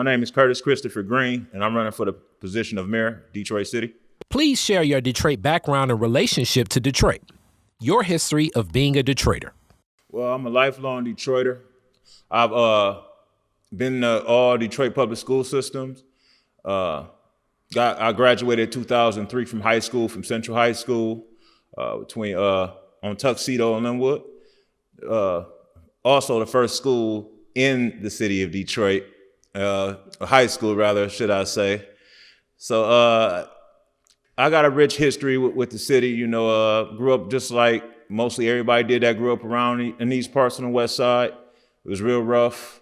name is Curtis Christopher Greene, and I'm running for the position of mayor, Detroit City. Please share your Detroit background and relationship to Detroit. Your history of being a Detroiter. Well, I'm a lifelong Detroiter. I've been to all Detroit public school systems. I graduated in 2003 from high school, from Central High School, on Tuxedo and Linwood. Also the first school in the city of Detroit, a high school rather, should I say. So I got a rich history with the city. Grew up just like mostly everybody did that grew up around in these parts on the west side. It was real rough.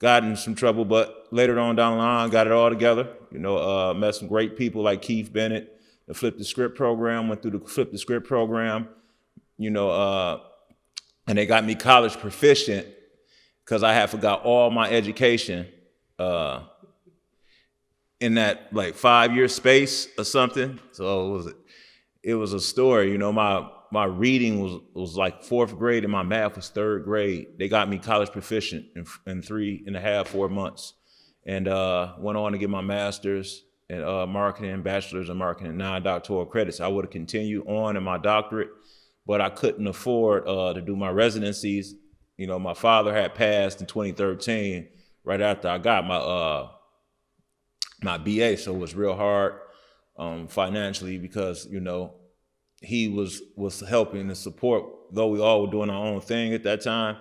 Got in some trouble, but later on down the line, got it all together. Met some great people like Keith Bennett, the Flip the Script program, went through the Flip the Script program, and they got me college proficient because I had forgot all my education in that like 5-year space or something. So it was a story. My reading was like 4th grade and my math was 3rd grade. They got me college proficient in 3.5, 4 months, and went on to get my master's in marketing, bachelor's in marketing, 9 doctoral credits. I would have continued on in my doctorate, but I couldn't afford to do my residencies. My father had passed in 2013, right after I got my BA, so it was real hard financially because he was helping to support, though we all were doing our own thing at that time.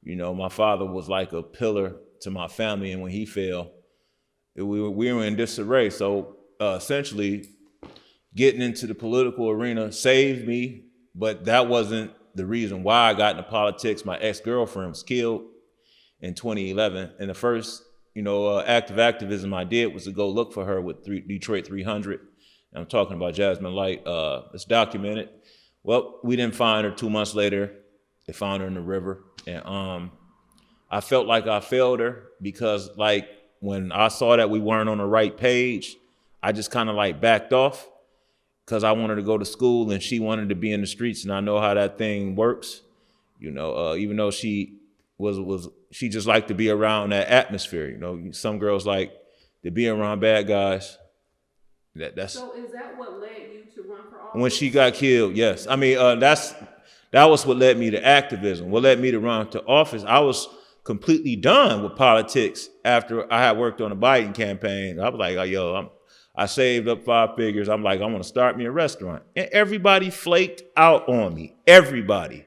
My father was like a pillar to my family, and when he fell, we were in disarray. So essentially, getting into the political arena saved me, but that wasn't the reason why I got into politics. My ex-girlfriend was killed in 2011, and the first act of activism I did was to go look for her with Detroit 300. I'm talking about Jasmine Light. It's documented. Well, we didn't find her. 2 months later, they found her in the river. And I felt like I failed her because like when I saw that we weren't on the right page, I just kind of like backed off because I wanted to go to school and she wanted to be in the streets, and I know how that thing works. Even though she she just liked to be around that atmosphere. Some girls like to be around bad guys. So is that what led you to run for office? When she got killed, yes. I mean, that was what led me to activism. What led me to run to office. I was completely done with politics after I had worked on the Biden campaign. I was like, I saved up 5 figures. I'm like, I'm gonna start me a restaurant. And everybody flaked out on me. Everybody.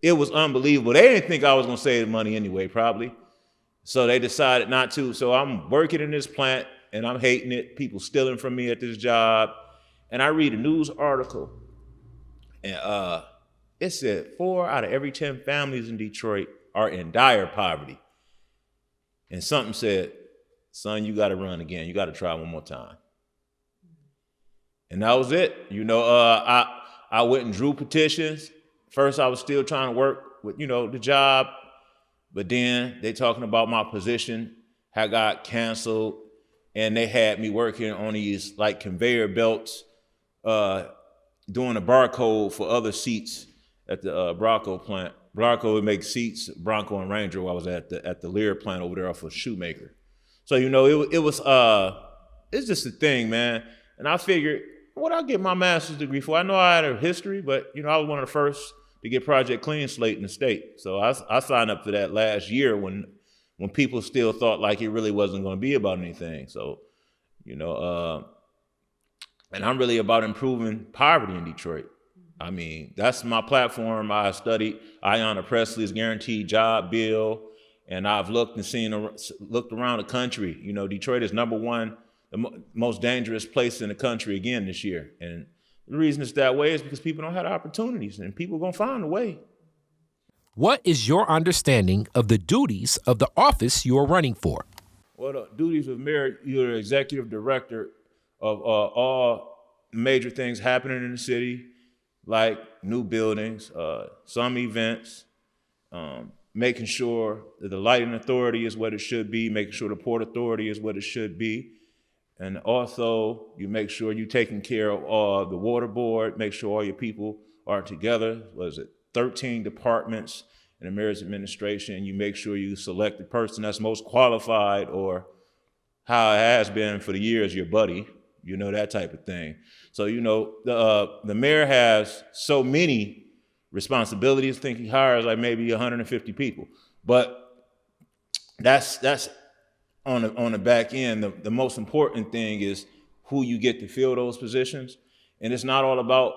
It was unbelievable. They didn't think I was gonna save the money anyway, probably. So they decided not to. So I'm working in this plant and I'm hating it. People stealing from me at this job. And I read a news article and it said 4 out of every 10 families in Detroit are in dire poverty. And something said, son, you gotta run again. You gotta try one more time. And that was it. I went and drew petitions. First, I was still trying to work with, the job. But then they talking about my position had got canceled. And they had me working on these like conveyor belts, doing a barcode for other seats at the Bronco plant. Bronco would make seats, Bronco and Ranger, while I was at the Lear plant over there off of Shoemaker. So, it's just a thing, man. And I figured, what I get my master's degree for? I know I had a history, but I was one of the first to get Project Clean Slate in the state. So I signed up for that last year when people still thought like it really wasn't going to be about anything. So, and I'm really about improving poverty in Detroit. I mean, that's my platform. I studied Ayanna Presley's Guaranteed Job Bill, and I've looked around the country. Detroit is #1, the most dangerous place in the country again this year. And the reason it's that way is because people don't have the opportunities, and people are going to find a way. What is your understanding of the duties of the office you are running for? Well, the duties of mayor, you're the executive director of all major things happening in the city, like new buildings, some events, making sure that the lighting authority is what it should be, making sure the port authority is what it should be. And also, you make sure you're taking care of the water board, make sure all your people are together. 13 departments in the mayor's administration. You make sure you select the person that's most qualified or how it has been for the years, your buddy, that type of thing. So, the mayor has so many responsibilities. I think he hires like maybe 150 people. But that's on the back end. The most important thing is who you get to fill those positions. And it's not all about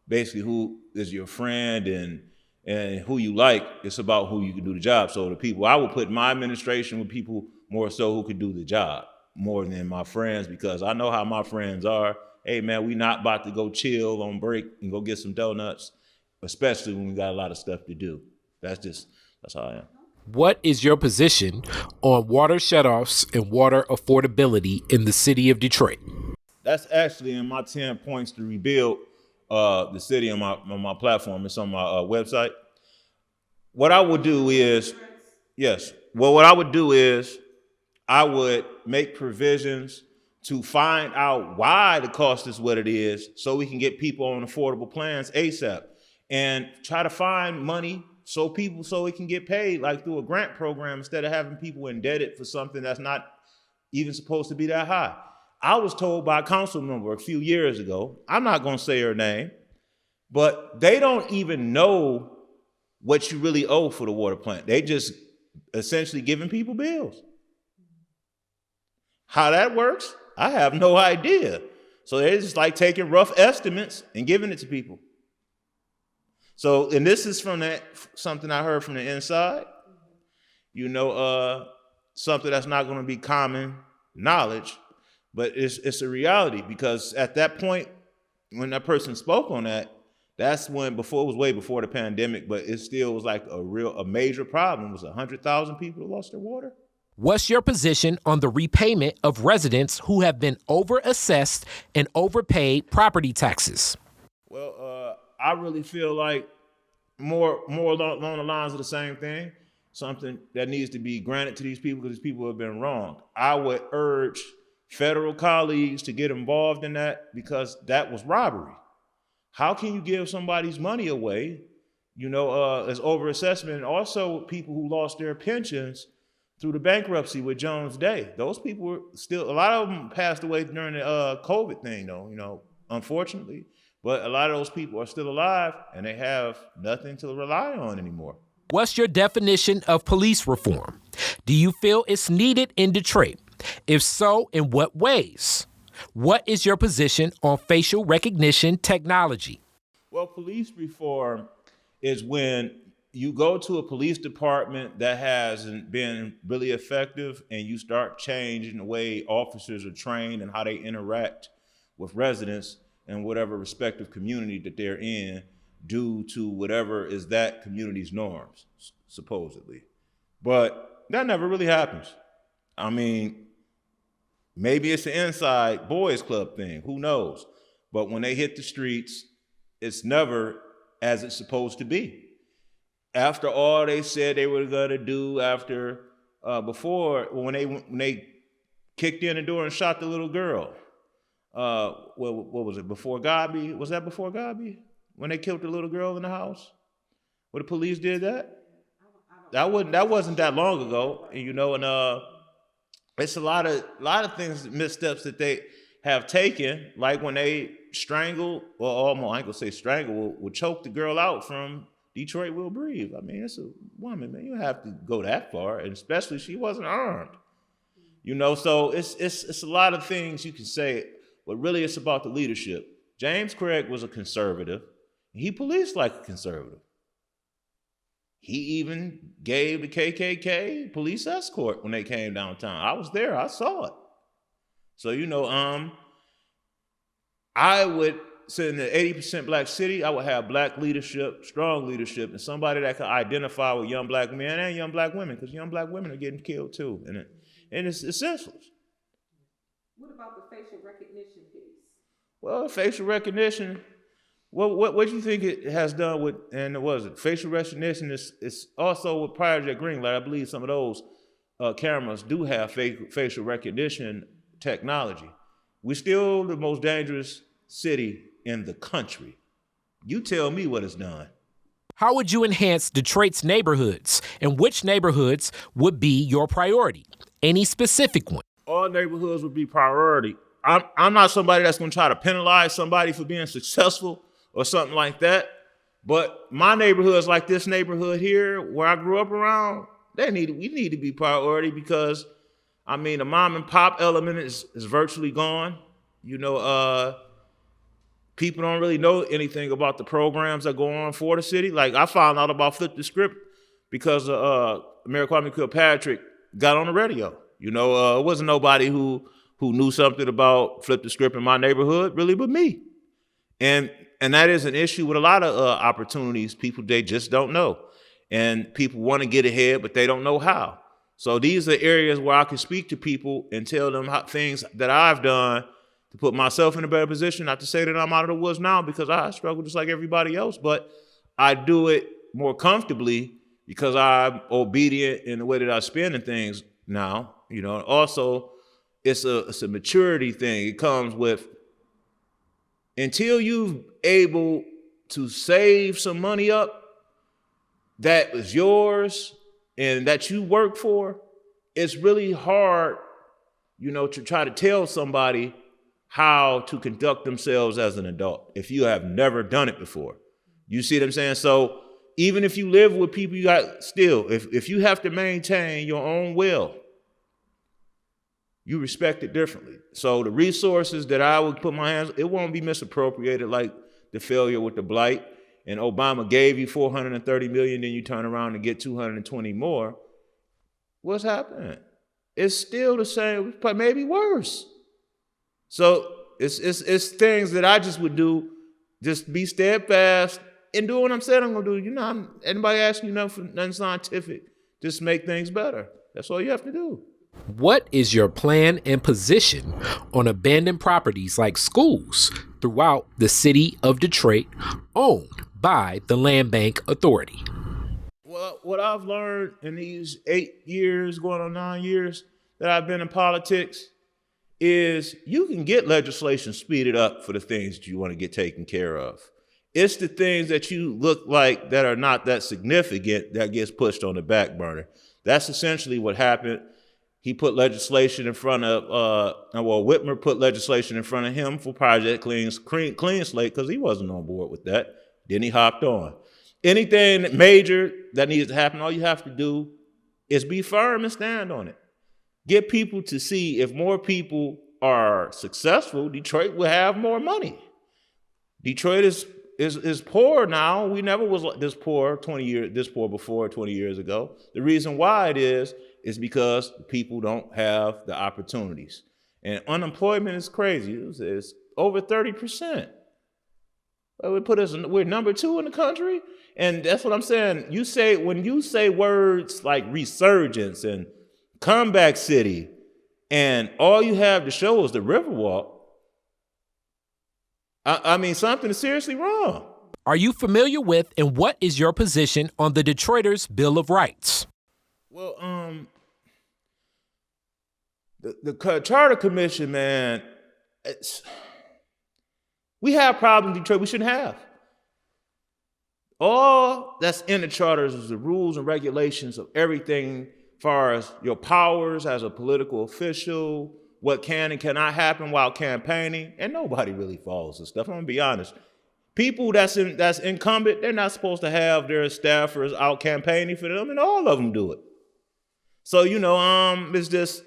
basically who is your friend and who you like. It's about who you can do the job. So the people, I would put in my administration with people more so who could do the job more than my friends, because I know how my friends are. Hey man, we not about to go chill on break and go get some donuts, especially when we got a lot of stuff to do. That's how I am. What is your position on water shutoffs and water affordability in the city of Detroit? That's actually in my 10 points to rebuild the city on my platform. It's on my website. What I would do is, what I would do is I would make provisions to find out why the cost is what it is so we can get people on affordable plans ASAP and try to find money so it can get paid like through a grant program instead of having people indebted for something that's not even supposed to be that high. I was told by a council member a few years ago, I'm not going to say her name, but they don't even know what you really owe for the water plant. They just essentially giving people bills. How that works, I have no idea. So they're just like taking rough estimates and giving it to people. So, and this is from something I heard from the inside, something that's not going to be common knowledge, but it's a reality, because at that point, when that person spoke on that, that's when, it was way before the pandemic, but it still was like a major problem. It was 100,000 people who lost their water. What's your position on the repayment of residents who have been overassessed and overpaid property taxes? Well, I really feel like more along the lines of the same thing, something that needs to be granted to these people because these people have been wronged. I would urge federal colleagues to get involved in that, because that was robbery. How can you give somebody's money away, as overassessment, and also people who lost their pensions through the bankruptcy with Jones Day? Those people were still, a lot of them passed away during the COVID thing though, unfortunately. But a lot of those people are still alive and they have nothing to rely on anymore. What's your definition of police reform? Do you feel it's needed in Detroit? If so, in what ways? What is your position on facial recognition technology? Well, police reform is when you go to a police department that hasn't been really effective and you start changing the way officers are trained and how they interact with residents in whatever respective community that they're in, due to whatever is that community's norms, supposedly. But that never really happens. I mean, maybe it's an inside boys club thing, who knows? But when they hit the streets, it's never as it's supposed to be. After all they said they were gonna do before, when they kicked in the door and shot the little girl, what was it, before Gabi? Was that before Gabi? When they killed the little girl in the house? When the police did that? That wasn't that long ago, and it's a lot of things, missteps that they have taken, like when they strangled, well, almost, I ain't gonna say strangle, will choke the girl out from Detroit Will Breathe. I mean, it's a woman, man. You don't have to go that far, and especially she wasn't armed. So it's a lot of things you can say, but really it's about the leadership. James Craig was a conservative. He policed like a conservative. He even gave the KKK police escort when they came downtown. I was there, I saw it. So, I would say in an 80% black city, I would have black leadership, strong leadership, and somebody that could identify with young black men and young black women, because young black women are getting killed too. And it's senseless. What about the facial recognition piece? Well, facial recognition, what do you think it has done with, and what is it? Facial recognition is also with prior to Greene. I believe some of those cameras do have facial recognition technology. We're still the most dangerous city in the country. You tell me what it's done. How would you enhance Detroit's neighborhoods, and which neighborhoods would be your priority? Any specific one? All all neighborhoods would be priority. I'm not somebody that's going to try to penalize somebody for being successful or something like that. But my neighborhoods, like this neighborhood here, where I grew up around, we need to be priority because, I mean, the mom and pop element is virtually gone. You know, people don't really know anything about the programs that go on for the city. Like, I found out about Flip the Script because Mayor Kwame Kilpatrick got on the radio. You know, it wasn't nobody who knew something about Flip the Script in my neighborhood, really, but me. And that is an issue with a lot of opportunities. People, they just don't know. And people want to get ahead, but they don't know how. So these are areas where I can speak to people and tell them things that I've done to put myself in a better position. Not to say that I'm out of the woods now, because I struggle just like everybody else, but I do it more comfortably because I'm obedient in the way that I spend and things now. You know, also it's a maturity thing. It comes with, until you've able to save some money up that is yours and that you work for, it's really hard, you know, to try to tell somebody how to conduct themselves as an adult if you have never done it before. You see what I'm saying? So even if you live with people, you got still, if you have to maintain your own will, you respect it differently. So the resources that I would put my hands, it won't be misappropriated like the failure with the blight. And Obama gave you $430 million, then you turn around and get 220 more. What's happening? It's still the same, but maybe worse. So it's things that I just would do, just be steadfast and do what I'm saying I'm gonna do. You know, anybody asking you nothing scientific, just make things better. That's all you have to do. What is your plan and position on abandoned properties like schools throughout the city of Detroit owned by the Land Bank Authority? Well, what I've learned in these 8 years, going on 9 years that I've been in politics, is you can get legislation speeded up for the things that you want to get taken care of. It's the things that you look like that are not that significant that gets pushed on the back burner. That's essentially what happened. He put legislation in front of, Whitmer put legislation in front of him for Project Clean Slate because he wasn't on board with that. Then he hopped on. Anything major that needs to happen, all you have to do is be firm and stand on it. Get people to see if more people are successful, Detroit will have more money. Detroit is poor now. We never was this poor before 20 years ago. The reason why it is because people don't have the opportunities. And unemployment is crazy. It's over 30%. We're number 2 in the country. And that's what I'm saying. When you say words like resurgence and comeback city, and all you have to show is the Riverwalk, I mean, something is seriously wrong. Are you familiar with and what is your position on the Detroiters' Bill of Rights? Well, the Charter Commission, man, we have problems in Detroit we shouldn't have. All that's in the charters is the rules and regulations of everything as far as your powers as a political official, what can and cannot happen while campaigning, and nobody really follows this stuff. I'm gonna be honest. People that's incumbent, they're not supposed to have their staffers out campaigning for them, and all of them do it. So, it's just,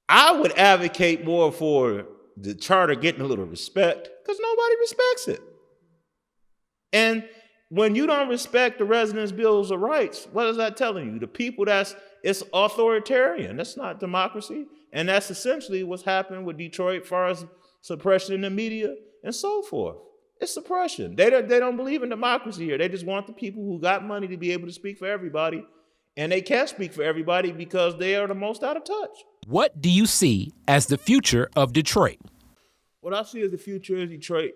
I would advocate more for the charter getting a little respect because nobody respects it. And when you don't respect the residents' bills of rights, what is that telling you? The people, it's authoritarian. That's not democracy. And that's essentially what's happened with Detroit as far as suppression in the media and so forth. It's suppression. They don't believe in democracy here. They just want the people who got money to be able to speak for everybody. And they can't speak for everybody because they are the most out of touch. What do you see as the future of Detroit? What I see as the future of Detroit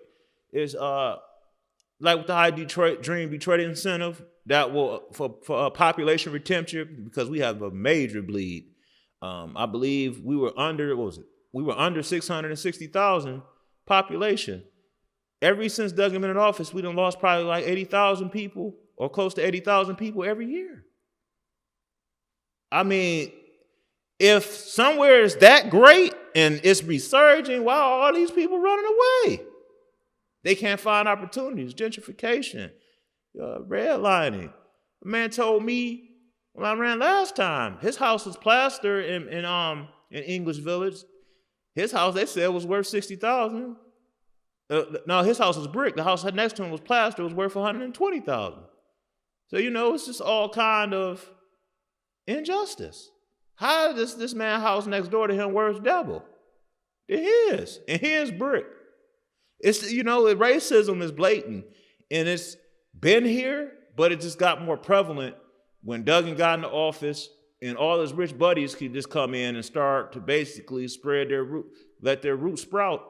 is like with the High Detroit Dream Detroit incentive that will for population retention, because we have a major bleed. I believe we were under 660,000 population. Ever since Doug has been in office, we done lost probably like 80,000 people or close to 80,000 people every year. I mean, If somewhere is that great and it's resurging, why are all these people running away? They can't find opportunities, gentrification, redlining. A man told me when I ran last time, his house was plaster in English Village. His house, they said, was worth $60,000. No, his house was brick. The house next to him was plaster. It was worth $120,000. So, it's just all kind of injustice. How is this man's house next door to him worth double than his? And his brick. It's, racism is blatant. And it's been here, but it just got more prevalent when Duggan got into office and all his rich buddies could just come in and start to basically spread their root, let their roots sprout.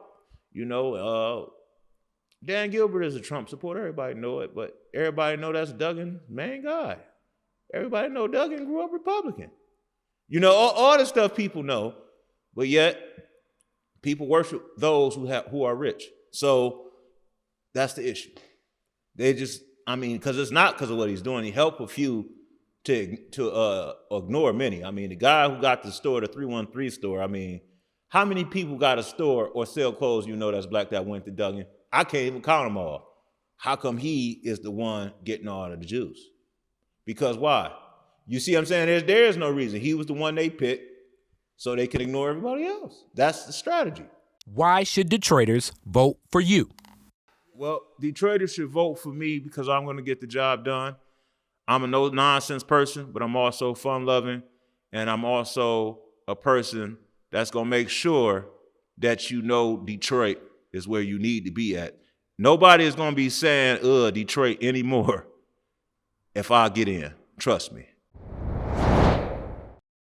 Dan Gilbert is a Trump supporter. Everybody know it, but everybody know that's Duggan's main guy. Everybody know Duggan grew up Republican. All the stuff people know, but yet people worship those who are rich. So that's the issue. They just, because it's not because of what he's doing. He helped a few to ignore many. The guy who got the store, the 313 store, how many people got a store or sell clothes that's black that went to Duggan? I can't even count them all. How come he is the one getting all of the juice? Because why? You see what I'm saying? There is no reason. He was the one they picked so they could ignore everybody else. That's the strategy. Why should Detroiters vote for you? Well, Detroiters should vote for me because I'm going to get the job done. I'm a no-nonsense person, but I'm also fun-loving, and I'm also a person that's going to make sure that Detroit is where you need to be at. Nobody is going to be saying, Detroit anymore if I get in. Trust me.